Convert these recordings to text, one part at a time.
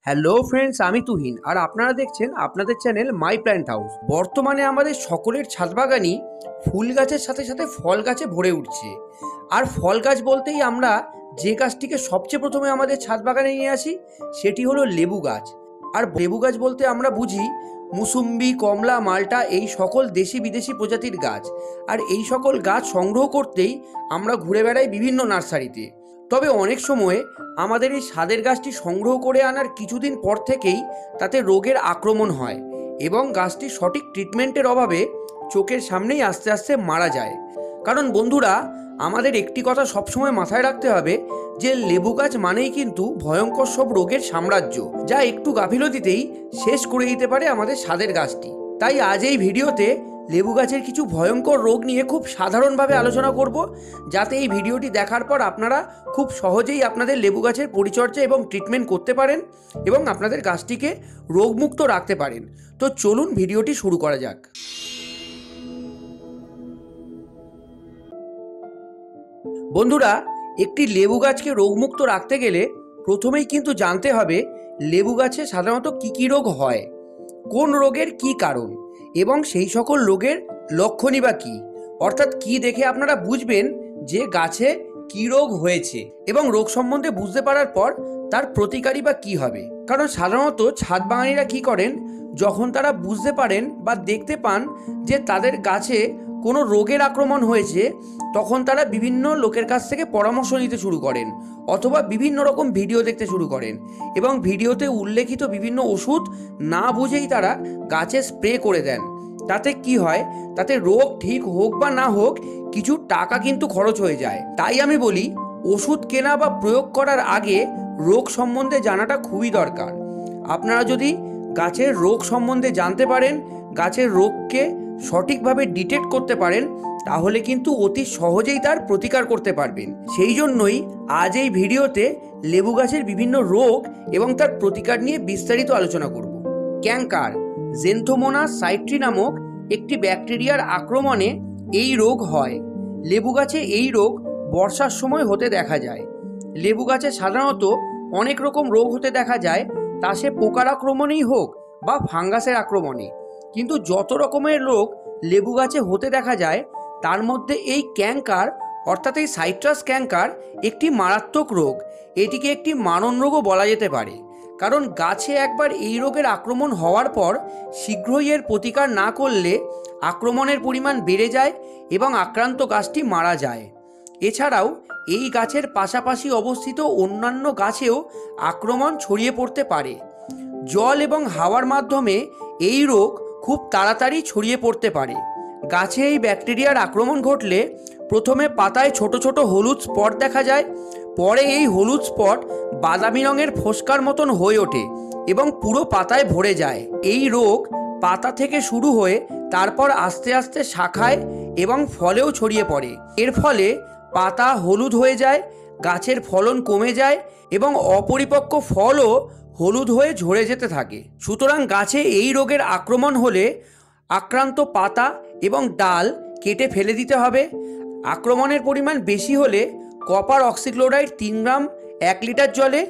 Hello friends, আমি তুহিন আর আপনারা দেখছেন আপনাদের চ্যানেল মাই প্ল্যান্ট হাউস। বর্তমানে আমাদের সকলের ছাদ বাগানই ফুল গাছের সাথে সাথে ফল গাছে ভরে উঠছে। আর ফল গাছ বলতেই আমরা যে গাছটিকে সবচেয়ে প্রথমে আমাদের ছাদ বাগানে নিয়ে আসি সেটি হলো লেবু গাছ। আর লেবু গাছ বলতে আমরা বুঝি মুসুম্বি, কমলা, মাল্টা এই সকল দেশি বিদেশি প্রজাতির গাছ। আর এই সকল গাছ সংগ্রহ করতেই আমরা ঘুরে বেড়াই বিভিন্ন নার্সারিতে। তবে অনেক সময় আমাদের এই স্বাদের গাছটি সংগ্রহ করে আনার কিছুদিন পর থেকেই তাতে রোগের আক্রমণ হয় এবং গাছটি সঠিক ট্রিটমেন্টের অভাবে চোখের সামনেই আস্তে আস্তে মারা যায়। কারণ বন্ধুরা, আমাদের একটি কথা সবসময় মাথায় রাখতে হবে যে লেবু গাছ মানেই কিন্তু ভয়ঙ্কর সব রোগের সাম্রাজ্য, যা একটু গাফিলতিতেই শেষ করে দিতে পারে আমাদের স্বাদের গাছটি। তাই আজ এই ভিডিওতে লেবু গাছের কিছু ভয়ঙ্কর রোগ নিয়ে খুব সাধারণভাবে আলোচনা করব, যাতে এই ভিডিওটি দেখার পর আপনারা খুব সহজেই আপনাদের লেবু গাছের পরিচর্যা এবং ট্রিটমেন্ট করতে পারেন এবং আপনাদের গাছটিকে রোগমুক্ত রাখতে পারেন। তো চলুন ভিডিওটি শুরু করা যাক। বন্ধুরা, একটি লেবু গাছকে রোগমুক্ত রাখতে গেলে প্রথমেই কিন্তু জানতে হবে লেবু গাছে সাধারণত কী কী রোগ হয়, কোন রোগের কী কারণ এবং সেই সকল রোগের লক্ষণই বা কী, অর্থাৎ কী দেখে আপনারা বুঝবেন যে গাছে কী রোগ হয়েছে এবং রোগ সম্বন্ধে বুঝতে পারার পর তার প্রতিকারই বা কী হবে। কারণ সাধারণত ছাদ বাগানিরা কী করেন, যখন তারা বুঝতে পারেন বা দেখতে পান যে তাদের গাছে কোনো রোগের আক্রমণ হয়েছে, তখন তারা বিভিন্ন লোকের কাছ থেকে পরামর্শ নিতে শুরু করেন অথবা বিভিন্ন রকম ভিডিও দেখতে শুরু করেন এবং ভিডিওতে উল্লেখিত বিভিন্ন ওষুধ না বুঝেই তারা গাছে স্প্রে করে দেন। তাতে কি হয়, তাতে রোগ ঠিক হোক বা না হোক কিছু টাকা কিন্তু খরচ হয়ে যায়। তাই আমি বলি, ওষুধ কেনা বা প্রয়োগ করার আগে রোগ সম্বন্ধে জানাটা খুবই দরকার। আপনারা যদি গাছের রোগ সম্বন্ধে জানতে পারেন, গাছের রোগকে সঠিকভাবে ডিটেক্ট করতে পারেন, তাহলে কিন্তু অতি সহজেই তার প্রতিকার করতে পারবেন। সেই জন্যই আজ এই ভিডিওতে লেবু গাছের বিভিন্ন রোগ এবং তার প্রতিকার নিয়ে বিস্তারিত আলোচনা করব। ক্যাঙ্কার, জেন্থোমোনাস সাইট্রি নামক একটি ব্যাকটেরিয়ার আক্রমণে এই রোগ হয়। লেবু গাছে এই রোগ বর্ষার সময় হতে দেখা যায়। লেবু গাছে সাধারণত অনেক রকম রোগ হতে দেখা যায়, তা সে পোকার আক্রমণেই হোক বা ফাঙ্গাসের আক্রমণে। কিন্তু যত রকমের রোগ লেবু গাছে হতে দেখা যায়, তার মধ্যে এই ক্যাঙ্কার অর্থাৎ এই সাইট্রাস ক্যাঙ্কার একটি মারাত্মক রোগ। এটিকে একটি মারণ রোগও বলা যেতে পারে, কারণ গাছে একবার এই রোগের আক্রমণ হওয়ার পর শীঘ্রই এর প্রতিকার না করলে আক্রমণের পরিমাণ বেড়ে যায় এবং আক্রান্ত গাছটি মারা যায়। এছাড়াও এই গাছের পাশাপাশি অবস্থিত অন্যান্য গাছেও আক্রমণ ছড়িয়ে পড়তে পারে। জল এবং হাওয়ার মাধ্যমে এই রোগ খুব তাড়াতাড়ি ছড়িয়ে পড়তে পারে। গাছে এই ব্যাকটেরিয়ার আক্রমণ ঘটলে প্রথমে পাতায় ছোট ছোট হলুদ স্পট দেখা যায়, পরে এই হলুদ স্পট বাদামি রঙের ফোস্কার মতন হয়ে ওঠে এবং পুরো পাতায় ভরে যায়। এই রোগ পাতা থেকে শুরু হয়ে তারপর আস্তে আস্তে শাখায় এবং ফলেও ছড়িয়ে পড়ে। এর ফলে পাতা হলুদ হয়ে যায়, গাছের ফলন কমে যায় এবং অপরিপক্ক ফলও হলুদ হয়ে ঝরে যেতে থাকে। সুতরাং গাছে এই রোগের আক্রমণ হলে আক্রান্ত পাতা এবং ডাল কেটে ফেলে দিতে হবে। আক্রমণের পরিমাণ বেশি হলে কপার অক্সিক্লোরাইড 3 গ্রাম 1 লিটার জলে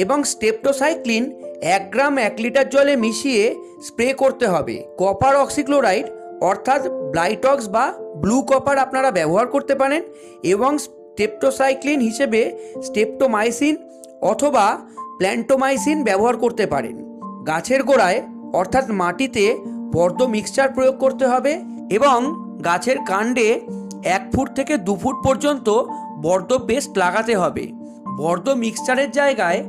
এবং স্টেপটোসাইক্লিন 1 গ্রাম 1 লিটার জলে মিশিয়ে স্প্রে করতে হবে। কপার অক্সিক্লোরাইড অর্থাৎ ব্লাইটক্স বা ব্লু কপার আপনারা ব্যবহার করতে পারেন এবং স্টেপটোসাইক্লিন হিসেবে স্টেপটোমাইসিন অথবা প্ল্যান্টোমাইসিন ব্যবহার করতে পারেন। গাছের গোড়ায় অর্থাৎ মাটিতে বর্জ্য মিক্সচার প্রয়োগ করতে হবে এবং গাছের কাণ্ডে 1 ফুট থেকে 2 ফুট পর্যন্ত বর্জ্য পেস্ট লাগাতে হবে। বর্জ্য মিক্সচারের জায়গায়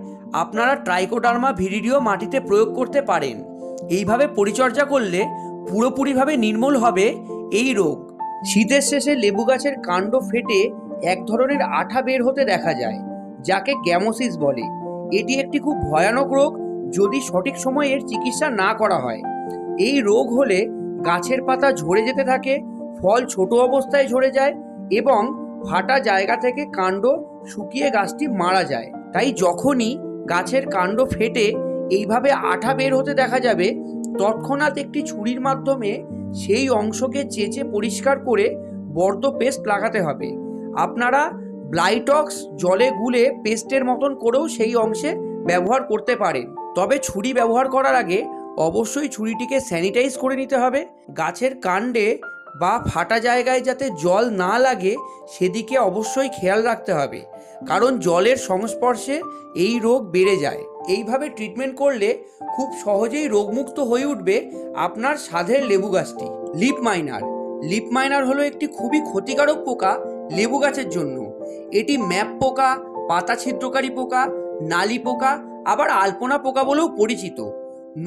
আপনারা ট্রাইকোডার্মা ভিরিডিও মাটিতে প্রয়োগ করতে পারেন। এইভাবে পরিচর্যা করলে পুরোপুরিভাবে নির্মূল হবে এই রোগ। শীতের শেষে লেবু গাছের কাণ্ড ফেটে এক ধরনের আঠা বের হতে দেখা যায়, যাকে গ্যামোসিস বলে। এটি একটি খুব ভয়ানক রোগ যদি সঠিক সময়ে এর চিকিৎসা না করা হয়। এই রোগ হলে গাছের পাতা ঝরে যেতে থাকে, ফল ছোট অবস্থায় ঝরে যায় এবং ফাটা জায়গা থেকে কাণ্ড শুকিয়ে গাছটি মারা যায়। তাই যখনই গাছের কাণ্ড ফেটে এইভাবে আঠা বের হতে দেখা যাবে, তৎক্ষণাৎ একটি ছুরির মাধ্যমে সেই অংশকে চেঁচে পরিষ্কার করে বর্জ্য পেস্ট লাগাতে হবে। আপনারা ব্লাইটক্স জলে গুলে পেস্টের মতন করেও সেই অংশে ব্যবহার করতে পারেন। তবে ছুরি ব্যবহার করার আগে অবশ্যই ছুরিটিকে স্যানিটাইজ করে নিতে হবে। গাছের কাণ্ডে বা ফাটা জায়গায় যাতে জল না লাগে সেদিকে অবশ্যই খেয়াল রাখতে হবে, কারণ জলের সংস্পর্শে এই রোগ বেড়ে যায়। এইভাবে ট্রিটমেন্ট করলে খুব সহজেই রোগমুক্ত হয়ে উঠবে আপনার স্বাদের লেবু গাছটি। Leaf minor. লিফ মাইনার হলো একটি খুবই ক্ষতিকারক পোকা লেবু গাছের জন্য। এটি ম্যাপ পোকা, পাতা ছিদ্রকারী পোকা, নালি পোকা, আবার আলপনা পোকা বলেও পরিচিত।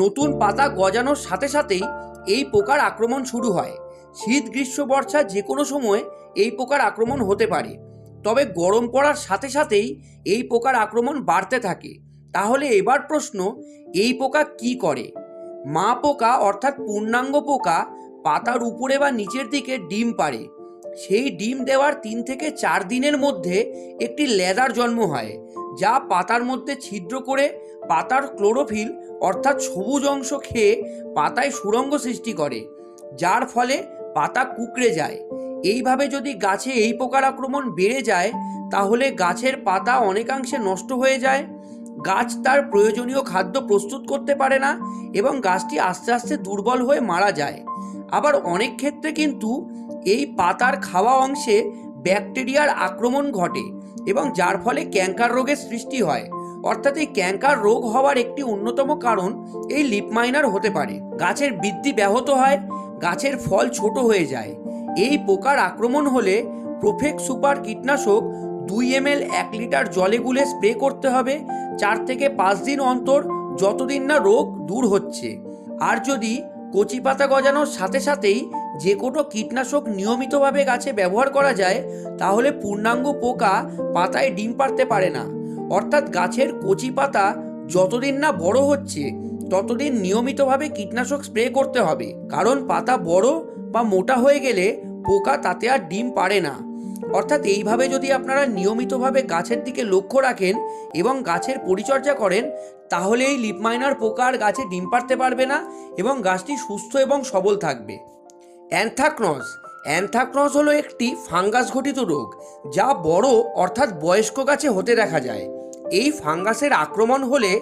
নতুন পাতা গজানোর সাথে সাথেই এই পোকার আক্রমণ শুরু হয়। শীত, গ্রীষ্ম, বর্ষা যে কোনো সময় এই পোকার আক্রমণ হতে পারে, তবে গরম পড়ার সাথে সাথেই এই পোকার আক্রমণ বাড়তে থাকে। তাহলে এবার প্রশ্ন, এই পোকা কি করে? মা পোকা অর্থাৎ পূর্ণাঙ্গ পোকা পাতার উপরে বা নিচের দিকে ডিম পাড়ে। সেই ডিম দেওয়ার 3 থেকে 4 দিনের মধ্যে একটি লেদার জন্ম হয়, যা পাতার মধ্যে ছিদ্র করে পাতার ক্লোরোফিল অর্থাৎ সবুজ অংশ খেয়ে পাতায় সুড়ঙ্গ সৃষ্টি করে, যার ফলে পাতা কুঁকড়ে যায়। এইভাবে যদি গাছে এই পোকার আক্রমণ বেড়ে যায় তাহলে গাছের পাতা অনেকাংশে নষ্ট হয়ে যায়, গাছ তার প্রয়োজনীয় খাদ্য প্রস্তুত করতে পারে না এবং গাছটি আস্তে আস্তে দুর্বল হয়ে মারা যায়। আবার অনেক ক্ষেত্রে কিন্তু এই পাতার খাওয়া অংশে ব্যাকটেরিয়ার আক্রমণ ঘটে এবং যার ফলে ক্যাঙ্কার রোগের সৃষ্টি হয়। অর্থাৎ এই ক্যাঙ্কার রোগ হওয়ার একটি অন্যতম কারণ এই লিফ মাইনার হতে পারে। গাছের বৃদ্ধি ব্যাহত হয়, গাছের ফল ছোট হয়ে যায়। এই পোকার আক্রমণ হলে প্রোফেক্স সুপার কীটনাশক 2 ml 1 লিটার জলে গুলে স্প্রে করতে হবে 4 থেকে 5 দিন অন্তর, যতদিন না রোগ দূর হচ্ছে। আর যদি কচি পাতা গজানোর সাথে সাথেই যে কোনো কীটনাশক নিয়মিতভাবে গাছে ব্যবহার করা যায় তাহলে পূর্ণাঙ্গ পোকা পাতায় ডিম পাড়তে পারে না। অর্থাৎ গাছের কচি পাতা যতদিন না বড় হচ্ছে ততদিন নিয়মিতভাবে কীটনাশক স্প্রে করতে হবে, কারণ পাতা বড় বা মোটা হয়ে গেলে পোকা তাতে আর ডিম পাড়ে না। অর্থাৎ এইভাবে যদি আপনারা নিয়মিতভাবে গাছের দিকে লক্ষ্য রাখেন এবং গাছের পরিচর্যা করেন তাহলে এই লিফ মাইনার পোকা আর গাছে ডিম পাড়তে পারবে না এবং গাছটি সুস্থ এবং সবল থাকবে। অ্যানথ্রাকনস। অ্যানথ্রাকনস হলো একটি ফাঙ্গাস ঘটিত রোগ যা বড় অর্থাৎ বয়স্ক গাছে হতে দেখা যায়। এই ফাঙ্গাসের আক্রমণ হলে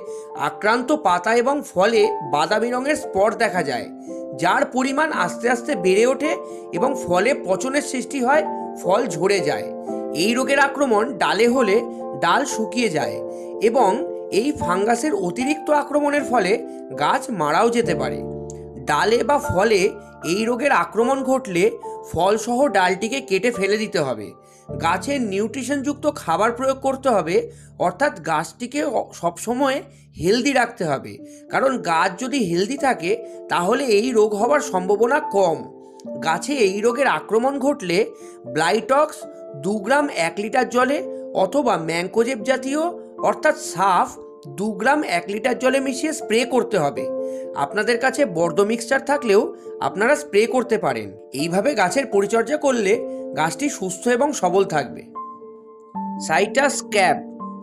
আক্রান্ত পাতা এবং ফলে বাদামি রঙের স্পট দেখা যায়, যার পরিমাণ আস্তে আস্তে বেড়ে ওঠে এবং ফলে পচনের সৃষ্টি হয়, ফল ঝরে যায়। এই রোগের আক্রমণ ডালে হলে ডাল শুকিয়ে যায় এবং এই ফাঙ্গাসের অতিরিক্ত আক্রমণের ফলে গাছ মারাও যেতে পারে। ডালে বা ফলে এই রোগের আক্রমণ ঘটলে ফলসহ ডালটিকে কেটে ফেলে দিতে হবে। গাছের নিউট্রিশনযুক্ত খাবার প্রয়োগ করতে হবে, অর্থাৎ গাছটিকে সবসময় হেলদি রাখতে হবে, কারণ গাছ যদি হেলদি থাকে তাহলে এই রোগ হওয়ার সম্ভাবনা কম। গাছে এই রোগের আক্রমণ ঘটলে ব্লাইটক্স 2 গ্রাম 1 লিটার জলে অথবা ম্যাঙ্কোজেব জাতীয় অর্থাৎ সাফ 2 গ্রাম 1 লিটার জলে মিশিয়ে স্প্রে করতে হবে। আপনাদের কাছে বর্দ মিক্সচার থাকলেও আপনারা স্প্রে করতে পারেন। এইভাবে গাছের পরিচর্যা করলে গাছটি সুস্থ এবং সবল থাকবে। Citrus scab.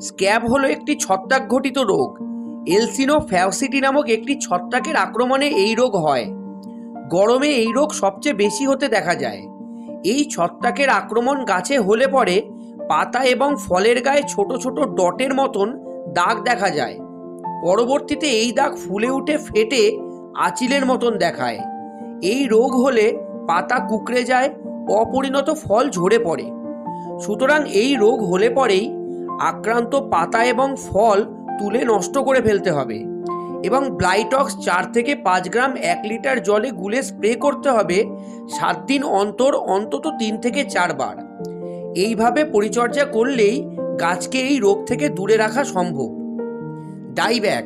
স্ক্যাব হলো একটি ছত্রাক ঘটিত রোগ। এলসিনো ফ্যাওসিটি নামক একটি ছত্রাকের আক্রমণে এই রোগ হয়। গরমে এই রোগ সবচেয়ে বেশি হতে দেখা যায়। এই ছত্রাকের আক্রমণ গাছে হলে পরে পাতা এবং ফলের গায়ে ছোট ছোট ডটের মতন দাগ দেখা যায়। পরবর্তীতে এই দাগ ফুলে উঠে ফেটে আঁচিলের মতন দেখায়। এই রোগ হলে পাতা কুঁকড়ে যায়, অপরিণত ফল ঝরে পড়ে। সুতরাং এই রোগ হলে পরেই আক্রান্ত পাতা এবং ফল তুলে নষ্ট করে ফেলতে হবে এবং ব্লাইটক্স 4 থেকে 5 গ্রাম 1 লিটার জলে গুলে স্প্রে করতে হবে 7 দিন অন্তর, অন্তত 3 থেকে 4 বার। এইভাবে পরিচর্যা করলেই গাছকে এই রোগ থেকে দূরে রাখা সম্ভব। ডাইব্যাক।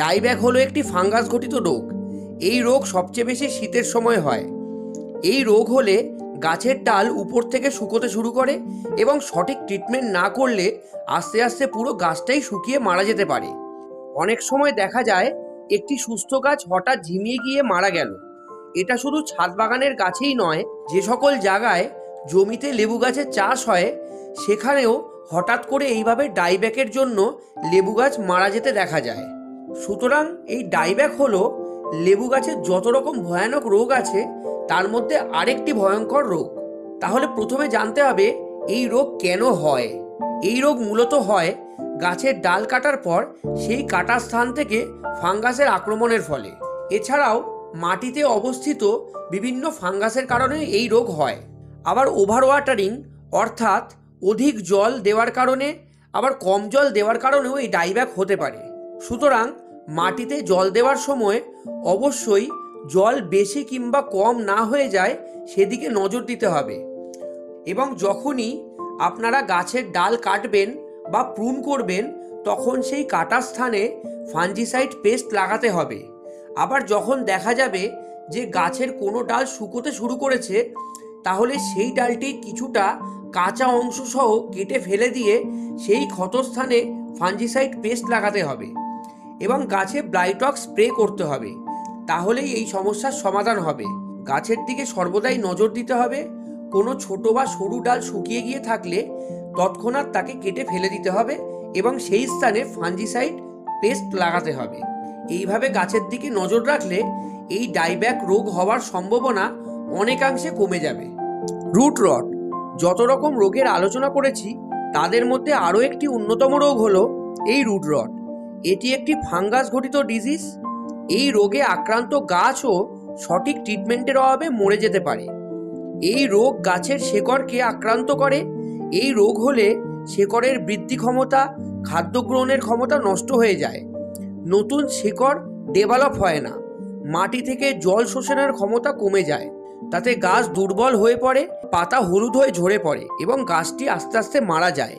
ডাইব্যাক হলো একটি ফাঙ্গাস ঘটিত রোগ। এই রোগ সবচেয়ে বেশি শীতের সময় হয়। এই রোগ হলে গাছের ডাল উপর থেকে শুকোতে শুরু করে এবং সঠিক ট্রিটমেন্ট না করলে আস্তে আস্তে পুরো গাছটাই শুকিয়ে মারা যেতে পারে। অনেক সময় দেখা যায় একটি সুস্থ গাছ হঠাৎ ঝিমিয়ে গিয়ে মারা গেল। এটা শুধু ছাদ বাগানের গাছেই নয়, যে সকল জায়গায় জমিতে লেবু গাছের চাষ হয় সেখানেও হঠাৎ করে এইভাবে ডাইব্যাকের জন্য লেবু গাছ মারা যেতে দেখা যায়। সুতরাং এই ডাইব্যাক হলো লেবু গাছের যত রকম ভয়ানক রোগ আছে তার মধ্যে আরেকটি ভয়ঙ্কর রোগ। তাহলে প্রথমে জানতে হবে এই রোগ কেন হয়। এই রোগ মূলত হয় গাছের ডাল কাটার পর সেই কাটা স্থান থেকে ফাঙ্গাসের আক্রমণের ফলে। এছাড়াও মাটিতে অবস্থিত বিভিন্ন ফাঙ্গাসের কারণে এই রোগ হয়। আবার ওভার ওয়াটারিং অর্থাৎ অধিক জল দেওয়ার কারণে, আবার কম জল দেওয়ার কারণেও এই ডাইব্যাক হতে পারে। সুতরাং মাটিতে জল দেওয়ার সময় অবশ্যই জল বেশি কিংবা কম না হয়ে যায় সেদিকে নজর দিতে হবে। এবং যখনই আপনারা গাছের ডাল কাটবেন বা প্রুন করবেন তখন সেই কাটা স্থানে ফাঞ্জিসাইড পেস্ট লাগাতে হবে। আবার যখন দেখা যাবে যে গাছের কোনো ডাল শুকোতে শুরু করেছে তাহলে সেই ডালটি কিছুটা কাঁচা অংশ সহ কেটে ফেলে দিয়ে সেই ক্ষতস্থানে ফাঞ্জিসাইড পেস্ট লাগাতে হবে এবং গাছে ব্লাইটক্স স্প্রে করতে হবে। তাহলেই এই সমস্যার সমাধান হবে। গাছের দিকে সর্বদাই নজর দিতে হবে। কোনো ছোট বা সরু ডাল শুকিয়ে গিয়ে থাকলে তৎক্ষণাৎ তাকে কেটে ফেলে দিতে হবে এবং সেই স্থানে ফাঞ্জিসাইড পেস্ট লাগাতে হবে। এইভাবে গাছের দিকে নজর রাখলে এই ডাইব্যাক রোগ হওয়ার সম্ভাবনা অনেকাংশে কমে যাবে। রুট রট, যত রকম রোগের আলোচনা করেছি তাদের মধ্যে আরও একটি অন্যতম রোগ হলো এই রুট রট। এটি একটি ফাঙ্গাস ঘটিত ডিজিজ। এই রোগে আক্রান্ত গাছও সঠিক ট্রিটমেন্টের অভাবে মরে যেতে পারে। এই রোগ গাছের শেকড়কে আক্রান্ত করে। এই রোগ হলে শেকড়ের বৃদ্ধি ক্ষমতা, খাদ্য গ্রহণের ক্ষমতা নষ্ট হয়ে যায়। নতুন শেকড় ডেভেলপ হয় না। মাটি থেকে জল শোষণের ক্ষমতা কমে যায়। তাতে গাছ দুর্বল হয়ে পড়ে, পাতা হলুদ হয়ে ঝরে পড়ে এবং গাছটি আস্তে আস্তে মারা যায়।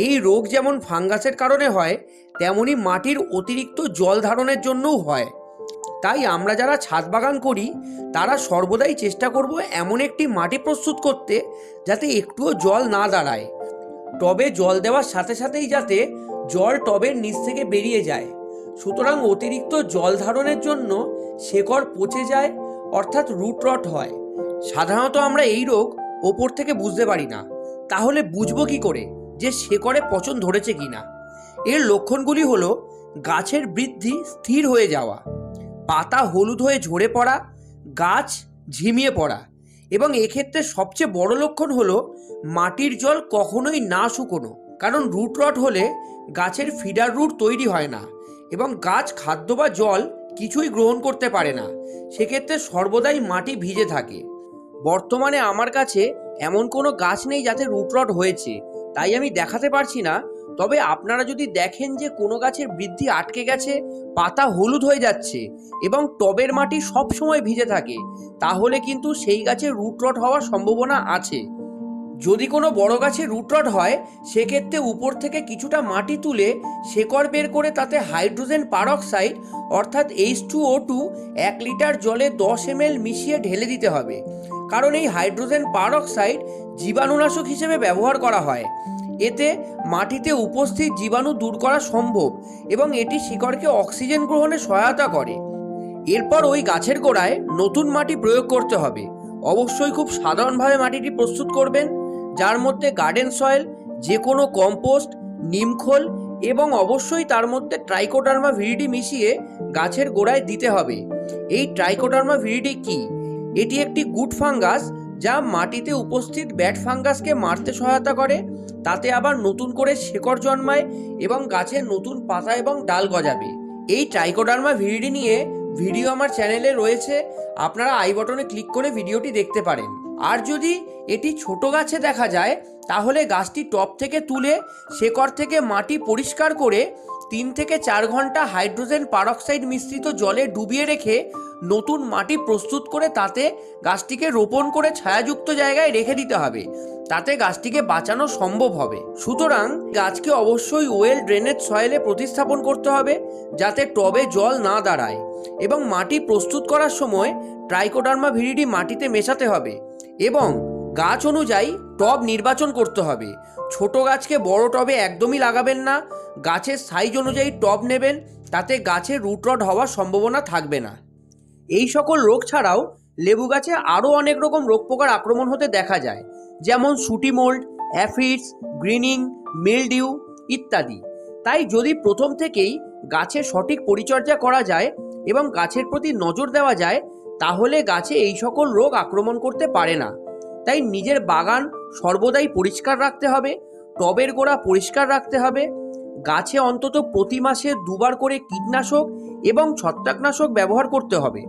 এই রোগ যেমন ফাঙ্গাসের কারণে হয় তেমনি মাটির অতিরিক্ত জল ধারণের জন্যও হয়। তাই আমরা যারা ছাদ বাগান করি তারা সর্বদাই চেষ্টা করব এমন একটি মাটি প্রস্তুত করতে যাতে একটুও জল না দাঁড়ায়। টবে জল দেওয়ার সাথে সাথেই যাতে জল টবের নিচ থেকে বেরিয়ে যায়। সুতরাং অতিরিক্ত জল ধারণের জন্য শেকড় পচে যায়, অর্থাৎ রুট রট হয়। সাধারণত আমরা এই রোগ ওপর থেকে বুঝতে পারি না। তাহলে বুঝবো কি করে যে শেকড়ে পচন ধরেছে কিনা? এর লক্ষণগুলি হলো গাছের বৃদ্ধি স্থির হয়ে যাওয়া, পাতা হলুদ হয়ে ঝরে পড়া, গাছ ঝিমিয়ে পড়া এবং এক্ষেত্রে সবচেয়ে বড় লক্ষণ হলো মাটির জল কখনোই না শুকোনো। কারণ রুট রট হলে গাছের ফিডার রুট তৈরি হয় না এবং গাছ খাদ্য বা জল কিছুই গ্রহণ করতে পারে না। সেক্ষেত্রে সর্বদাই মাটি ভিজে থাকে। বর্তমানে আমার কাছে এমন কোনো গাছ নেই যাতে রুট রট হয়েছে, তাই আমি দেখাতে পারছি না। তবে আপনারা যদি দেখেন যে কোনো গাছের বৃদ্ধি আটকে গেছে, পাতা হলুদ হয়ে যাচ্ছে এবং টবের মাটি সব সময় ভিজে থাকে, তাহলে কিন্তু সেই গাছে রুট রট হওয়ার সম্ভাবনা আছে। যদি কোনো বড় গাছে রুট রট হয় সেক্ষেত্রে উপর থেকে কিছুটা মাটি তুলে শেকড় বের করে তাতে হাইড্রোজেন পারঅক্সাইড অর্থাৎ H2O2 1 লিটার জলে 10 ml মিশিয়ে ঢেলে দিতে হবে। কারণ এই হাইড্রোজেন পারঅক্সাইড জীবাণুনাশক হিসেবে ব্যবহার করা হয়। এতে মাটিতে উপস্থিত জীবাণু দূর করা সম্ভব এবং এটি শিকড়কে অক্সিজেন গ্রহণে সহায়তা করে। এরপর ওই গাছের গোড়ায় নতুন মাটি প্রয়োগ করতে হবে। অবশ্যই খুব সাধারণভাবে মাটিটি প্রস্তুত করবেন, যার মধ্যে গার্ডেন সয়েল, যে কোনো কম্পোস্ট, নিমখোল এবং অবশ্যই তার মধ্যে ট্রাইকোডার্মা ভিরিডি মিশিয়ে গাছের গোড়ায় দিতে হবে। এই ট্রাইকোডার্মা ভিরিডি কি? এটি একটি গুড ফাঙ্গাস যা মাটিতে উপস্থিত ব্যাড ফাঙ্গাসকে মারতে সহায়তা করে। তাতে আবার নতুন করে শেকড় জন্মায় এবং গাছের নতুন পাতা এবং ডাল গজাবে। এই ট্রাইকোডার্মা ভিরিডি নিয়ে ভিডিও আমার চ্যানেলে রয়েছে, আপনারা আই বটনে ক্লিক করে ভিডিওটি দেখতে পারেন। আর যদি এটি ছোট গাছে দেখা যায় তাহলে গাছটি টব থেকে তুলে শেকড় থেকে মাটি পরিষ্কার করে 3 থেকে 4 ঘন্টা হাইড্রোজেন পারঅক্সাইড মিশ্রিত জলে ডুবিয়ে রেখে নতুন মাটি প্রস্তুত করে তাতে গাছটিকে রোপণ করে ছায়াযুক্ত জায়গায় রেখে দিতে হবে। তাতে গাছটিকে বাঁচানো সম্ভব হবে। সুতরাং গাছকে অবশ্যই ওয়েল ড্রেনেজ সয়েলে প্রতিস্থাপন করতে হবে যাতে টবে জল না দাঁড়ায় এবং মাটি প্রস্তুত করার সময় ট্রাইকোডার্মা ভিরিডি মাটিতে মেশাতে হবে এবং গাছ অনুযায়ী টব নির্বাচন করতে হবে। ছোট গাছকে বড় টবে একদমই লাগাবেন না। গাছের সাইজ অনুযায়ী টব নেবেন, তাতে গাছের রুট রট হওয়ার সম্ভাবনা থাকবে না। এই সকল রোগ ছাড়াও লেবু গাছে আরও অনেক রকম রোগ পোকার আক্রমণ হতে দেখা যায়, যেমন শুটি মোল্ড, অ্যাফিডস, গ্রিনিং, মিলডিউ ইত্যাদি। তাই যদি প্রথম থেকেই গাছের সঠিক পরিচর্যা করা যায় এবং গাছের প্রতি নজর দেওয়া যায় তাহলে গাছে এই সকল রোগ আক্রমণ করতে পারে না। তাই নিজের বাগান সর্বদাই পরিষ্কার রাখতে হবে, টবের গোড়া পরিষ্কার রাখতে হবে, গাছে অন্তত প্রতি মাসে 2বার করে কীটনাশক এবং ছত্রাকনাশক ব্যবহার করতে হবে।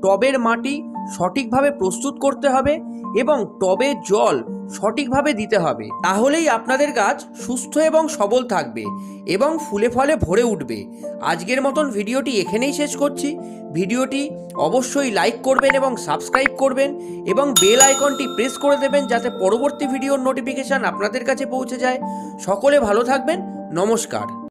টবের মাটি সঠিকভাবে প্রস্তুত করতে হবে এবং টবে জল সঠিকভাবে দিতে হবে। তাহলেই আপনাদের গাছ সুস্থ এবং সবল থাকবে এবং ফুলে ফলে ভরে উঠবে। আজকের মতন ভিডিওটি এখানেই শেষ করছি। ভিডিওটি অবশ্যই লাইক করবেন এবং সাবস্ক্রাইব করবেন এবং বেল আইকনটি প্রেস করে দেবেন যাতে পরবর্তী ভিডিওর নোটিফিকেশান আপনাদের কাছে পৌঁছে যায়। সকলে ভালো থাকবেন। নমস্কার।